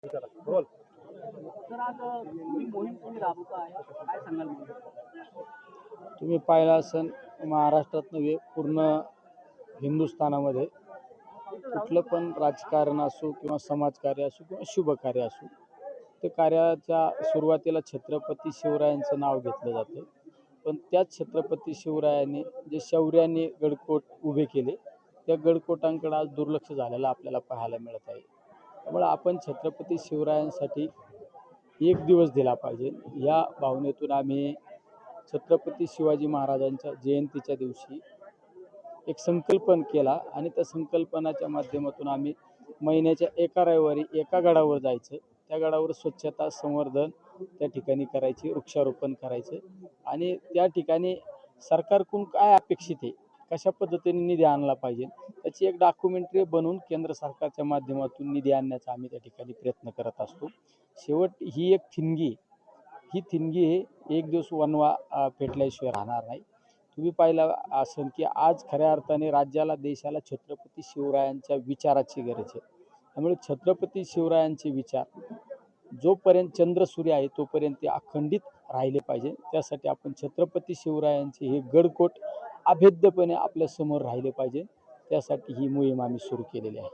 बोल. तर आज ही मोहीम तुम्ही राबवता आहे, काय सांगाल मला? तुम्ही पाहिला असन महाराष्ट्रात नव्हे पूर्ण हिंदुस्थानामध्ये कुठलं पण राजकारण असो किंवा समाजकार्य असो किंवा शुभकार्य असो, ते कार्याच्या सुरुवातीला छत्रपती शिवरायांचं नाव घेतलं जातं. पण त्याच छत्रपती शिवरायांनी जे शौर्याने गडकोट उभे केले, त्या गडकोटांकडे आज दुर्लक्ष झालेलं आपल्याला पाहायला मिळत आहे. त्यामुळे आपण छत्रपती शिवरायांसाठी एक दिवस दिला पाहिजे या भावनेतून आम्ही छत्रपती शिवाजी महाराजांच्या जयंतीच्या दिवशी एक संकल्पन केला आणि त्या संकल्पनाच्या माध्यमातून आम्ही महिन्याच्या एका रविवारी एका गडावर जायचं, त्या गडावर स्वच्छता संवर्धन त्या ठिकाणी करायची, वृक्षारोपण करायचं आणि त्या ठिकाणी सरकारकडून काय अपेक्षित आहे, कशा पद्धतीने निधी आणला पाहिजे त्याची एक डॉक्युमेंटरी बनवून केंद्र सरकारच्या माध्यमातून निधी आणण्याचा आम्ही त्या ठिकाणी प्रयत्न करत असतो. शेवट ही एक ठिणगी हे एक दिवस वनवा पेटल्याशिवाय राहणार नाही. तुम्ही पाहिलं असेल की आज खऱ्या अर्थाने राज्याला देशाला छत्रपती शिवरायांच्या विचाराची गरज आहे. त्यामुळे छत्रपती शिवरायांचे विचार जोपर्यंत चंद्र सूर्य आहे तोपर्यंत ते अखंडित राहिले पाहिजे. त्यासाठी आपण छत्रपती शिवरायांचे हे गडकोट अभेद्यपणे आपल्या समोर राहिले पाहिजे. त्यासाठी ही मोहीम आम्ही सुरू केलेली आहे.